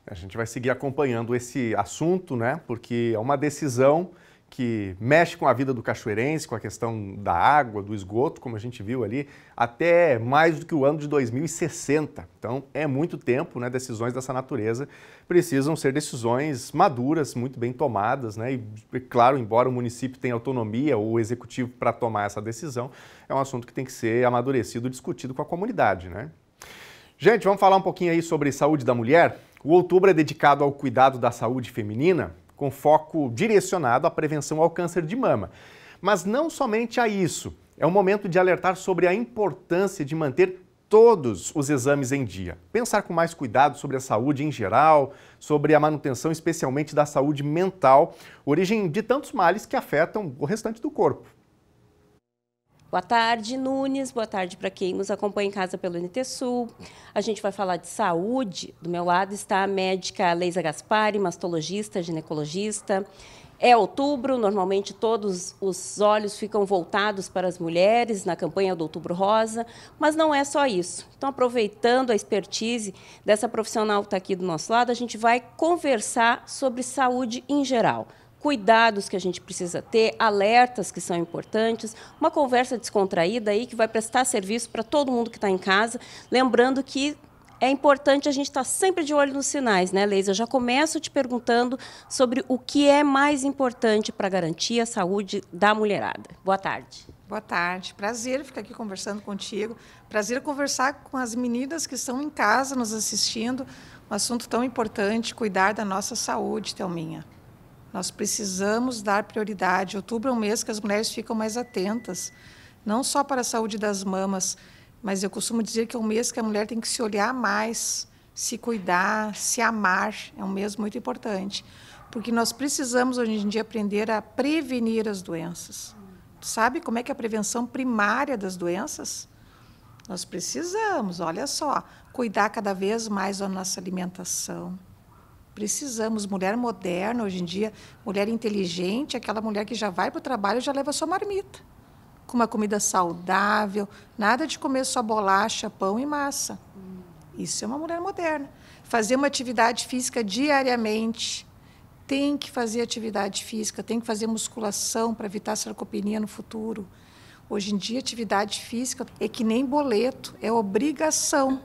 Speaker 1: A gente vai seguir acompanhando esse assunto, né? Porque é uma decisão que mexe com a vida do cachoeirense, com a questão da água, do esgoto, como a gente viu ali, até mais do que o ano de 2060. Então, é muito tempo, né? Decisões dessa natureza precisam ser decisões maduras, muito bem tomadas, né? E, claro, embora o município tenha autonomia, ou o executivo, para tomar essa decisão, é um assunto que tem que ser amadurecido e discutido com a comunidade, né? Gente, vamos falar um pouquinho aí sobre saúde da mulher? O outubro é dedicado ao cuidado da saúde feminina, com foco direcionado à prevenção ao câncer de mama. Mas não somente a isso, é um momento de alertar sobre a importância de manter todos os exames em dia. Pensar com mais cuidado sobre a saúde em geral, sobre a manutenção especialmente da saúde mental, origem de tantos males que afetam o restante do corpo.
Speaker 9: Boa tarde, Nunes. Boa tarde para quem nos acompanha em casa pelo NTSul. A gente vai falar de saúde. Do meu lado está a médica Leisa Gaspari, mastologista, ginecologista. É outubro, normalmente todos os olhos ficam voltados para as mulheres na campanha do Outubro Rosa, mas não é só isso. Então, aproveitando a expertise dessa profissional que está aqui do nosso lado, a gente vai conversar sobre saúde em geral. Cuidados que a gente precisa ter, alertas que são importantes, uma conversa descontraída aí que vai prestar serviço para todo mundo que está em casa, lembrando que é importante a gente estar sempre de olho nos sinais, né, Leisa? Eu já começo te perguntando sobre o que é mais importante para garantir a saúde da mulherada. Boa tarde.
Speaker 10: Boa tarde. Prazer ficar aqui conversando contigo. Prazer conversar com as meninas que estão em casa nos assistindo. Um assunto tão importante, cuidar da nossa saúde, Thelminha. Nós precisamos dar prioridade. Outubro é um mês que as mulheres ficam mais atentas, não só para a saúde das mamas, mas eu costumo dizer que é um mês que a mulher tem que se olhar mais, se cuidar, se amar. É um mês muito importante, porque nós precisamos, hoje em dia, aprender a prevenir as doenças. Sabe como é que é a prevenção primária das doenças? Nós precisamos, olha só, cuidar cada vez mais da nossa alimentação. Precisamos, mulher moderna, hoje em dia, mulher inteligente, aquela mulher que já vai para o trabalho e já leva sua marmita, com uma comida saudável, nada de comer só bolacha, pão e massa. Isso é uma mulher moderna. Fazer uma atividade física diariamente, tem que fazer atividade física, tem que fazer musculação para evitar sarcopenia no futuro. Hoje em dia, atividade física é que nem boleto, é obrigação.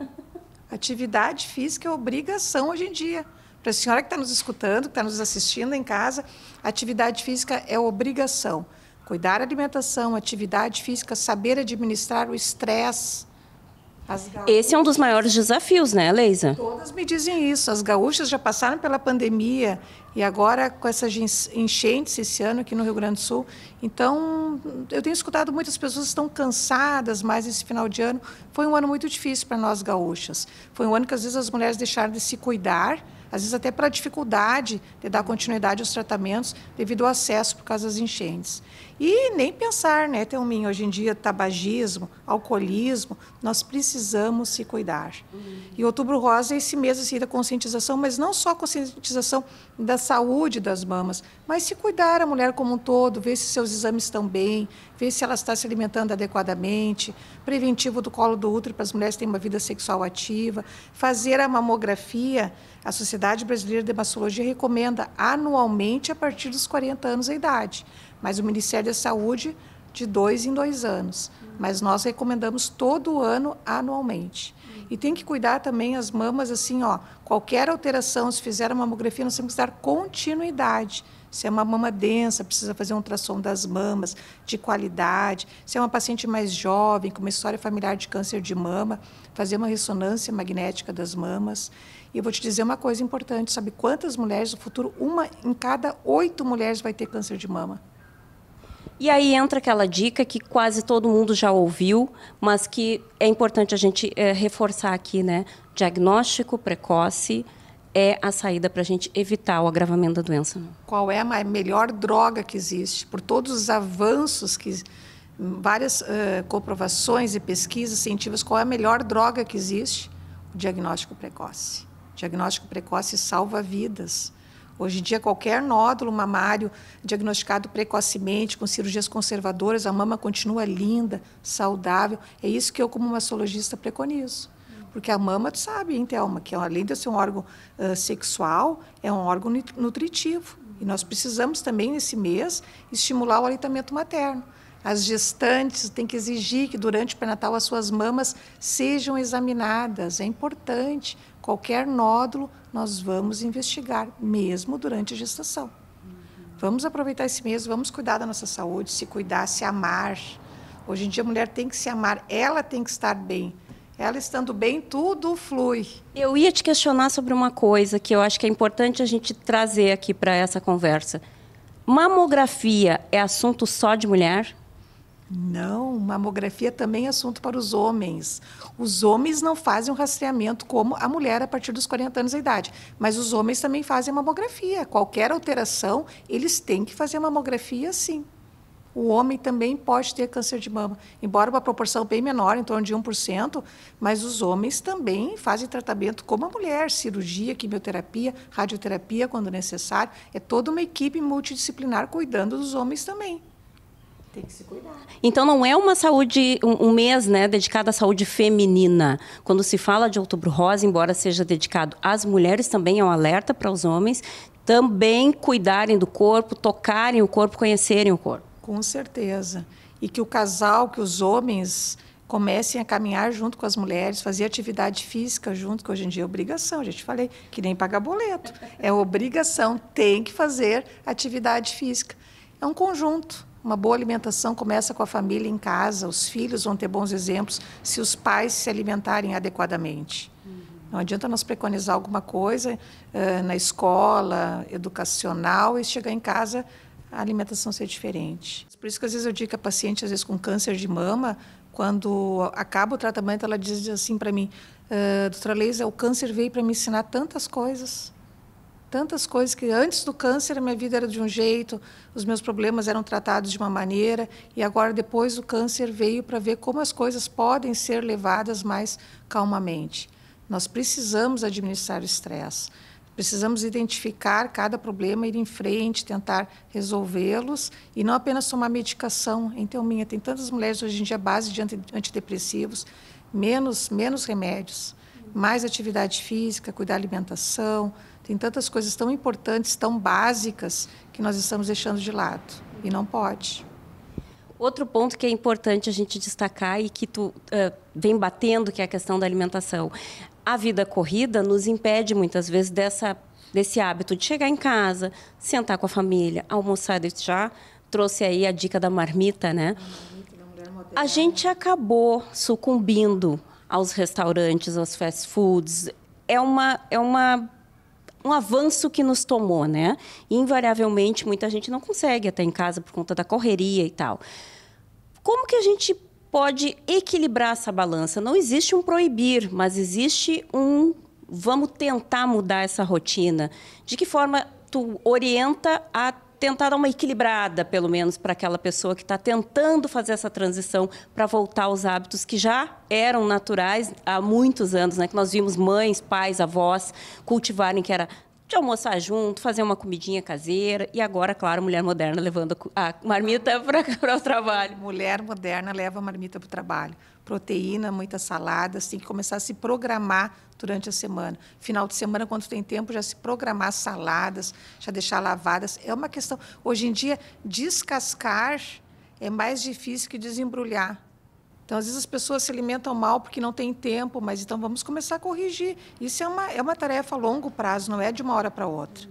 Speaker 10: Atividade física é obrigação hoje em dia. Para a senhora que está nos escutando, que está nos assistindo em casa, atividade física é obrigação. Cuidar da alimentação, atividade física, saber administrar o estresse.
Speaker 9: Esse é um dos maiores desafios, né, Leisa?
Speaker 10: Todas me dizem isso. As gaúchas já passaram pela pandemia e agora com essas enchentes esse ano aqui no Rio Grande do Sul. Então, eu tenho escutado muitas pessoas que estão cansadas, mas esse final de ano foi um ano muito difícil para nós gaúchas. Foi um ano que às vezes as mulheres deixaram de se cuidar, às vezes até pela dificuldade de dar continuidade aos tratamentos devido ao acesso por causa das enchentes. E nem pensar, né, Thelminha, hoje em dia, tabagismo, alcoolismo, nós precisamos se cuidar. E Outubro Rosa é esse mês assim, da conscientização, mas não só a conscientização da saúde das mamas, mas se cuidar a mulher como um todo, ver se seus exames estão bem, ver se ela está se alimentando adequadamente, preventivo do colo do útero para as mulheres terem uma vida sexual ativa, fazer a mamografia. A Sociedade Brasileira de Mastologia recomenda anualmente a partir dos 40 anos de idade, mas o Ministério da Saúde de 2 em 2 anos. Mas nós recomendamos todo ano, anualmente. E tem que cuidar também as mamas, assim, ó, qualquer alteração, se fizer uma mamografia, nós temos que dar continuidade. Se é uma mama densa, precisa fazer um ultrassom das mamas de qualidade. Se é uma paciente mais jovem, com uma história familiar de câncer de mama, fazer uma ressonância magnética das mamas. E eu vou te dizer uma coisa importante, sabe quantas mulheres no futuro? 1 em cada 8 mulheres vai ter câncer de mama.
Speaker 9: E aí entra aquela dica que quase todo mundo já ouviu, mas que é importante a gente reforçar aqui, né? Diagnóstico precoce é a saída para a gente evitar o agravamento da doença.
Speaker 10: Qual é a melhor droga que existe? Por todos os avanços, várias comprovações e pesquisas científicas, qual é a melhor droga que existe? O diagnóstico precoce. O diagnóstico precoce salva vidas. Hoje em dia, qualquer nódulo mamário diagnosticado precocemente, com cirurgias conservadoras, a mama continua linda, saudável. É isso que eu, como mastologista, preconizo. Porque a mama, tu sabe, hein, Thelma, que além de ser um órgão sexual, é um órgão nutritivo. E nós precisamos também, nesse mês, estimular o aleitamento materno. As gestantes têm que exigir que, durante o pré-natal, as suas mamas sejam examinadas. É importante. Qualquer nódulo, nós vamos investigar, mesmo durante a gestação. Vamos aproveitar esse mês, vamos cuidar da nossa saúde, se cuidar, se amar. Hoje em dia, a mulher tem que se amar, ela tem que estar bem. Ela estando bem, tudo flui.
Speaker 9: Eu ia te questionar sobre uma coisa que eu acho que é importante a gente trazer aqui para essa conversa. Mamografia é assunto só de mulher?
Speaker 10: Não, mamografia também é assunto para os homens. Os homens não fazem um rastreamento como a mulher a partir dos 40 anos de idade, mas os homens também fazem mamografia. Qualquer alteração, eles têm que fazer mamografia, sim. O homem também pode ter câncer de mama, embora uma proporção bem menor, em torno de 1%, mas os homens também fazem tratamento como a mulher, cirurgia, quimioterapia, radioterapia, quando necessário. É toda uma equipe multidisciplinar cuidando dos homens também. Tem que se cuidar.
Speaker 9: Então, não é uma saúde, um mês, né, dedicado à saúde feminina. Quando se fala de Outubro Rosa, embora seja dedicado às mulheres, também é um alerta para os homens também cuidarem do corpo, tocarem o corpo, conhecerem o corpo.
Speaker 10: Com certeza. E que o casal, que os homens comecem a caminhar junto com as mulheres, fazer atividade física junto, que hoje em dia é obrigação, já te falei, que nem pagar boleto. É obrigação, tem que fazer atividade física. É um conjunto. Uma boa alimentação começa com a família em casa, os filhos vão ter bons exemplos se os pais se alimentarem adequadamente. Não adianta nós preconizar alguma coisa na escola, educacional, e chegar em casa a alimentação ser diferente. Por isso que às vezes eu digo que a paciente, às vezes com câncer de mama, quando acaba o tratamento, ela diz assim para mim, doutora Leisa, o câncer veio para me ensinar tantas coisas que antes do câncer a minha vida era de um jeito, os meus problemas eram tratados de uma maneira, e agora depois do câncer veio para ver como as coisas podem ser levadas mais calmamente. Nós precisamos administrar o estresse, precisamos identificar cada problema, ir em frente, tentar resolvê-los e não apenas tomar medicação. Então, tem tantas mulheres hoje em dia à base de antidepressivos, menos remédios, mais atividade física, cuidar da alimentação. Tem tantas coisas tão importantes, tão básicas, que nós estamos deixando de lado. E não pode.
Speaker 9: Outro ponto que é importante a gente destacar e que tu vem batendo, que é a questão da alimentação. A vida corrida nos impede, muitas vezes, desse hábito de chegar em casa, sentar com a família, almoçar. Eu já trouxe aí a dica da marmita, né? A gente acabou sucumbindo aos restaurantes, aos fast foods. É um avanço que nos tomou, né? E, invariavelmente, muita gente não consegue até em casa por conta da correria e tal. Como que a gente pode equilibrar essa balança? Não existe um proibir, mas existe vamos tentar mudar essa rotina. De que forma tu orienta a tentar dar uma equilibrada, pelo menos, para aquela pessoa que está tentando fazer essa transição para voltar aos hábitos que já eram naturais há muitos anos, né? Que nós vimos mães, pais, avós cultivarem, que era de almoçar junto, fazer uma comidinha caseira, e agora, claro, mulher moderna levando a marmita para o trabalho.
Speaker 10: Mulher moderna leva a marmita para o trabalho. Proteína, muitas saladas, tem que começar a se programar durante a semana. Final de semana, quando tem tempo, já se programar saladas, já deixar lavadas. É uma questão... Hoje em dia, descascar é mais difícil que desembrulhar. Então, às vezes as pessoas se alimentam mal porque não tem tempo, mas então vamos começar a corrigir. Isso é uma tarefa a longo prazo, não é de uma hora para outra.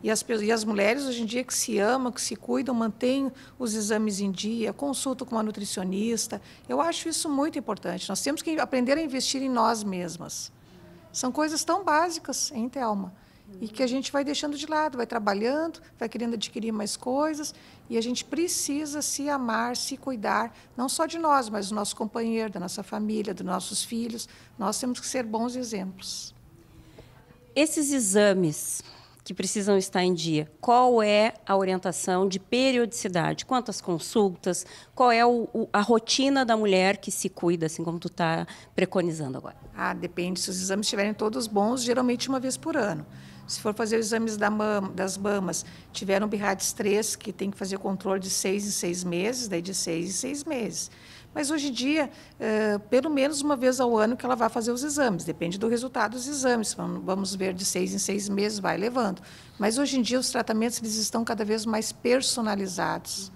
Speaker 10: E as mulheres, hoje em dia, que se amam, que se cuidam, mantêm os exames em dia, consultam com uma nutricionista. Eu acho isso muito importante. Nós temos que aprender a investir em nós mesmas. São coisas tão básicas, hein, Thelma? E que a gente vai deixando de lado, vai trabalhando, vai querendo adquirir mais coisas, e a gente precisa se amar, se cuidar, não só de nós, mas do nosso companheiro, da nossa família, dos nossos filhos. Nós temos que ser bons exemplos.
Speaker 9: Esses exames que precisam estar em dia, qual é a orientação de periodicidade? Quantas consultas? Qual é a rotina da mulher que se cuida, assim como tu está preconizando agora?
Speaker 10: Depende. Se os exames estiverem todos bons, geralmente uma vez por ano. Se for fazer os exames das mamas, tiver um BIRADS 3, que tem que fazer controle de 6 em 6 meses, daí de 6 em 6 meses. Mas hoje em dia, pelo menos uma vez ao ano que ela vai fazer os exames, depende do resultado dos exames. Vamos ver de 6 em 6 meses, vai levando. Mas hoje em dia os tratamentos eles estão cada vez mais personalizados.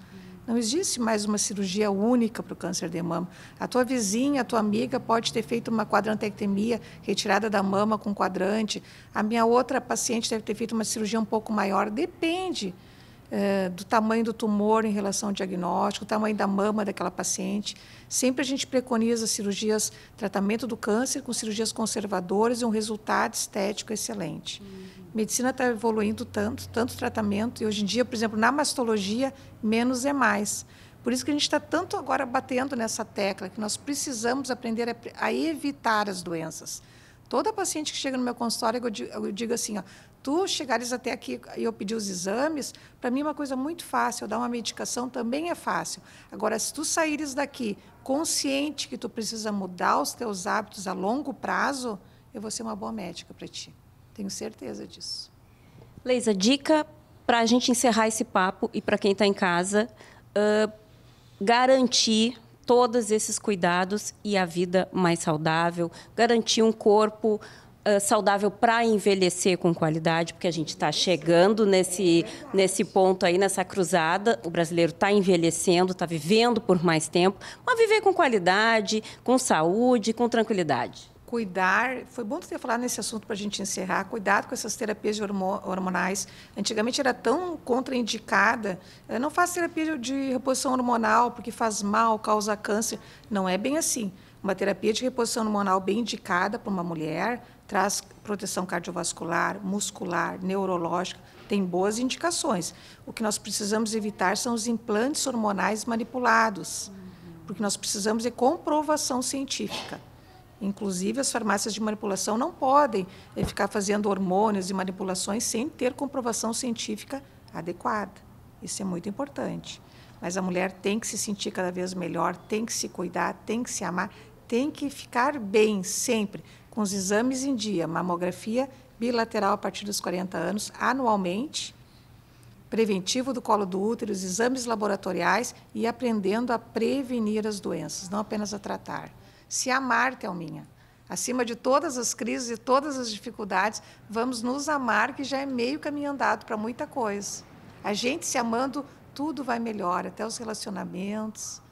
Speaker 10: Não existe mais uma cirurgia única para o câncer de mama. A tua vizinha, a tua amiga pode ter feito uma quadrantectomia, retirada da mama com quadrante. A minha outra paciente deve ter feito uma cirurgia um pouco maior. Depende do tamanho do tumor em relação ao diagnóstico, o tamanho da mama daquela paciente. Sempre a gente preconiza cirurgias, tratamento do câncer com cirurgias conservadoras e um resultado estético excelente. A medicina está evoluindo tanto tratamento, e hoje em dia, por exemplo, na mastologia, menos é mais. Por isso que a gente está tanto agora batendo nessa tecla, que nós precisamos aprender a evitar as doenças. Toda paciente que chega no meu consultório, eu digo assim, tu chegares até aqui e eu pedir os exames, para mim é uma coisa muito fácil, eu dar uma medicação também é fácil. Agora, se tu saíres daqui consciente que tu precisa mudar os teus hábitos a longo prazo, eu vou ser uma boa médica para ti. Tenho certeza disso.
Speaker 9: Leisa, dica para a gente encerrar esse papo e para quem está em casa, garantir todos esses cuidados e a vida mais saudável, garantir um corpo saudável para envelhecer com qualidade, porque a gente está chegando nesse ponto aí, nessa cruzada. O brasileiro está envelhecendo, está vivendo por mais tempo, mas viver com qualidade, com saúde, com tranquilidade.
Speaker 10: Cuidar, foi bom ter falado nesse assunto para a gente encerrar, cuidado com essas terapias hormonais. Antigamente era tão contraindicada, não faça terapia de reposição hormonal porque faz mal, causa câncer. Não é bem assim. Uma terapia de reposição hormonal bem indicada para uma mulher traz proteção cardiovascular, muscular, neurológica, tem boas indicações. O que nós precisamos evitar são os implantes hormonais manipulados, porque nós precisamos de comprovação científica. Inclusive, as farmácias de manipulação não podem ficar fazendo hormônios e manipulações sem ter comprovação científica adequada. Isso é muito importante. Mas a mulher tem que se sentir cada vez melhor, tem que se cuidar, tem que se amar, tem que ficar bem sempre, com os exames em dia, mamografia bilateral a partir dos 40 anos, anualmente, preventivo do colo do útero, os exames laboratoriais e aprendendo a prevenir as doenças, não apenas a tratar. Se amar, Thelminha, acima de todas as crises e todas as dificuldades, vamos nos amar, que já é meio caminho andado para muita coisa. A gente se amando, tudo vai melhor, até os relacionamentos,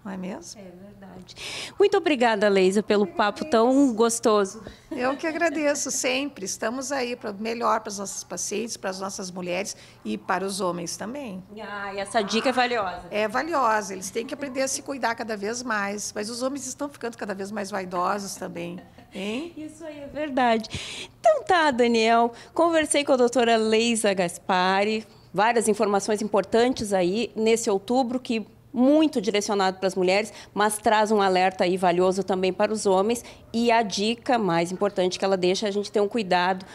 Speaker 10: não é mesmo?
Speaker 9: É verdade. Muito obrigada, Leisa, pelo papo tão gostoso.
Speaker 10: Eu que agradeço sempre. Estamos aí para melhor para os nossos pacientes, para as nossas mulheres e para os homens também.
Speaker 9: E essa dica é valiosa.
Speaker 10: É valiosa. Eles têm que aprender a se cuidar cada vez mais. Mas os homens estão ficando cada vez mais vaidosos também. Hein?
Speaker 9: Isso aí é verdade. Então tá, Daniel. Conversei com a doutora Leisa Gaspari. Várias informações importantes aí nesse outubro que muito direcionado para as mulheres, mas traz um alerta aí valioso também para os homens. E a dica mais importante que ela deixa é a gente ter um cuidado,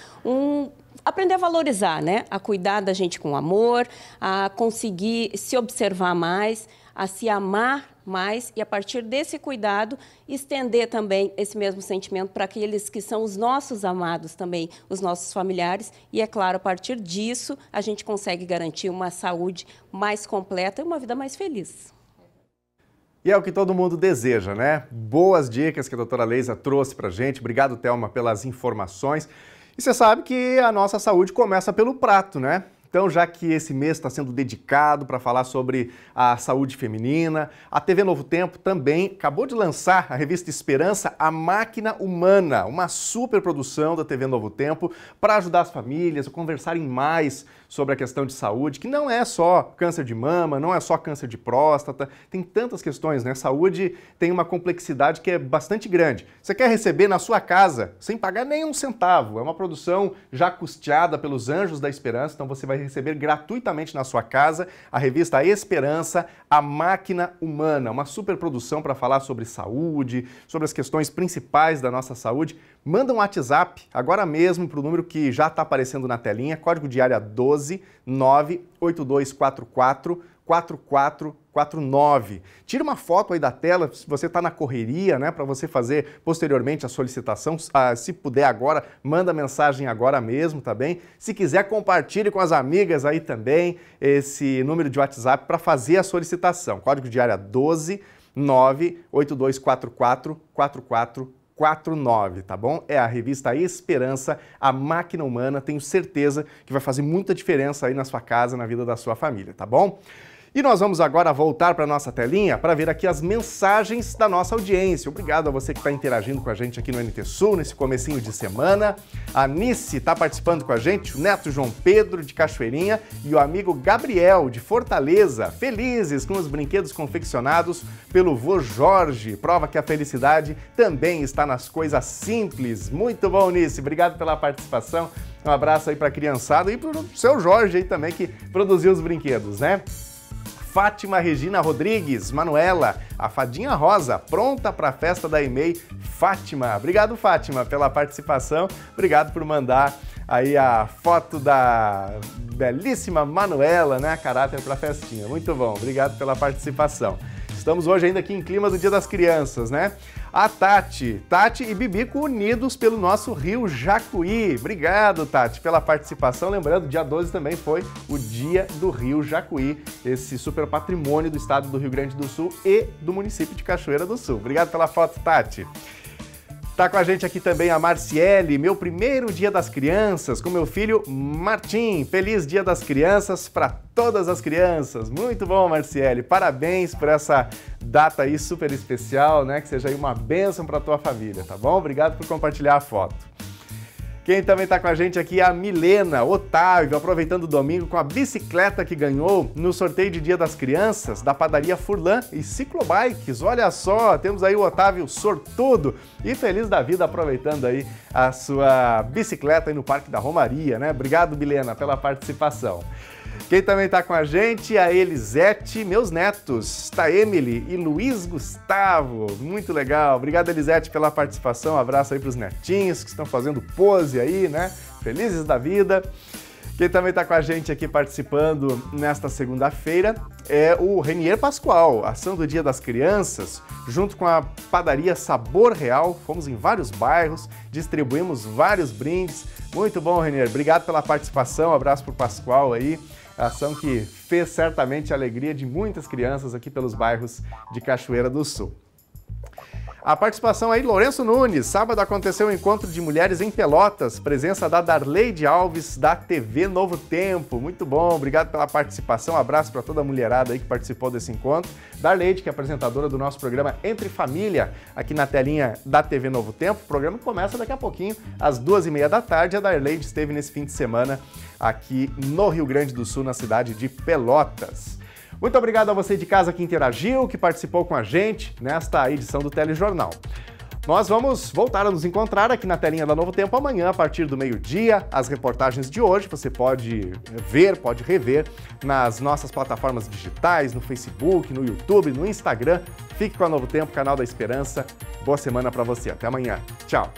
Speaker 9: aprender a valorizar, né? A cuidar da gente com amor, a conseguir se observar mais, a se amar mais e, a partir desse cuidado, estender também esse mesmo sentimento para aqueles que são os nossos amados também, os nossos familiares. E, é claro, a partir disso, a gente consegue garantir uma saúde mais completa e uma vida mais feliz.
Speaker 1: E é o que todo mundo deseja, né? Boas dicas que a doutora Leisa trouxe para a gente. Obrigado, Thelma, pelas informações. E você sabe que a nossa saúde começa pelo prato, né? Então, já que esse mês está sendo dedicado para falar sobre a saúde feminina, a TV Novo Tempo também acabou de lançar a revista Esperança, A Máquina Humana, uma super produção da TV Novo Tempo para ajudar as famílias a conversarem mais sobre a questão de saúde, que não é só câncer de mama, não é só câncer de próstata, tem tantas questões, né? Saúde tem uma complexidade que é bastante grande. Você quer receber na sua casa sem pagar nenhum centavo, é uma produção já custeada pelos Anjos da Esperança, então você vai receber gratuitamente na sua casa a revista Esperança, A Máquina Humana, uma super produção para falar sobre saúde, sobre as questões principais da nossa saúde. Manda um WhatsApp agora mesmo para o número que já está aparecendo na telinha, código de área 12 98244 4449. Tira uma foto aí da tela, se você está na correria, né, para você fazer posteriormente a solicitação. Se puder agora, manda mensagem agora mesmo, tá bem? Se quiser, compartilhe com as amigas aí também esse número de WhatsApp para fazer a solicitação. Código de área 12 98244 4449, tá bom? É a revista Esperança, A Máquina Humana. Tenho certeza que vai fazer muita diferença aí na sua casa, na vida da sua família, tá bom? E nós vamos agora voltar para a nossa telinha para ver aqui as mensagens da nossa audiência. Obrigado a você que está interagindo com a gente aqui no NT Sul, nesse comecinho de semana. A Nice está participando com a gente, o neto João Pedro, de Cachoeirinha, e o amigo Gabriel, de Fortaleza. Felizes com os brinquedos confeccionados pelo vô Jorge. Prova que a felicidade também está nas coisas simples. Muito bom, Nice. Obrigado pela participação. Um abraço aí para a criançada e para o seu Jorge aí também, que produziu os brinquedos, né? Fátima Regina Rodrigues, Manuela, a Fadinha Rosa, pronta para a festa da EMEI. Fátima, obrigado Fátima pela participação, obrigado por mandar aí a foto da belíssima Manuela, né, a caráter para a festinha. Muito bom, obrigado pela participação. Estamos hoje ainda aqui em clima do Dia das Crianças, né? A Tati e Bibico unidos pelo nosso Rio Jacuí. Obrigado, Tati, pela participação. Lembrando, dia 12 também foi o Dia do Rio Jacuí, esse super patrimônio do estado do Rio Grande do Sul e do município de Cachoeira do Sul. Obrigado pela foto, Tati. Tá com a gente aqui também a Marciele, meu primeiro Dia das Crianças, com meu filho Martim. Feliz Dia das Crianças para todas as crianças. Muito bom, Marciele. Parabéns por essa data aí super especial, né? Que seja aí uma bênção para tua família, tá bom? Obrigado por compartilhar a foto. Quem também está com a gente aqui é a Milena Otávio, aproveitando o domingo com a bicicleta que ganhou no sorteio de Dia das Crianças da padaria Furlan e Ciclobikes. Olha só, temos aí o Otávio sortudo e feliz da vida aproveitando aí a sua bicicleta aí no Parque da Romaria, né? Obrigado, Milena, pela participação. Quem também está com a gente é a Elisete, meus netos, tá Emily e Luiz Gustavo. Muito legal. Obrigado, Elisete, pela participação. Um abraço aí para os netinhos que estão fazendo pose aí, né? Felizes da vida. Quem também está com a gente aqui participando nesta segunda-feira é o Renier Pascoal, ação do Dia das Crianças, junto com a padaria Sabor Real. Fomos em vários bairros, distribuímos vários brindes. Muito bom, Renier. Obrigado pela participação. Um abraço para o Pascoal aí. Ação que fez certamente a alegria de muitas crianças aqui pelos bairros de Cachoeira do Sul. A participação aí, Lourenço Nunes. Sábado aconteceu um encontro de mulheres em Pelotas, presença da Darleide Alves, da TV Novo Tempo. Muito bom, obrigado pela participação. Um abraço para toda a mulherada aí que participou desse encontro. Darleide, que é apresentadora do nosso programa Entre Família, aqui na telinha da TV Novo Tempo. O programa começa daqui a pouquinho, às 2h30 da tarde. A Darleide esteve nesse fim de semana aqui no Rio Grande do Sul, na cidade de Pelotas. Muito obrigado a você de casa que interagiu, que participou com a gente nesta edição do Telejornal. Nós vamos voltar a nos encontrar aqui na telinha da Novo Tempo amanhã, a partir do meio-dia. As reportagens de hoje você pode ver, pode rever nas nossas plataformas digitais, no Facebook, no YouTube, no Instagram. Fique com a Novo Tempo, canal da Esperança. Boa semana para você. Até amanhã. Tchau.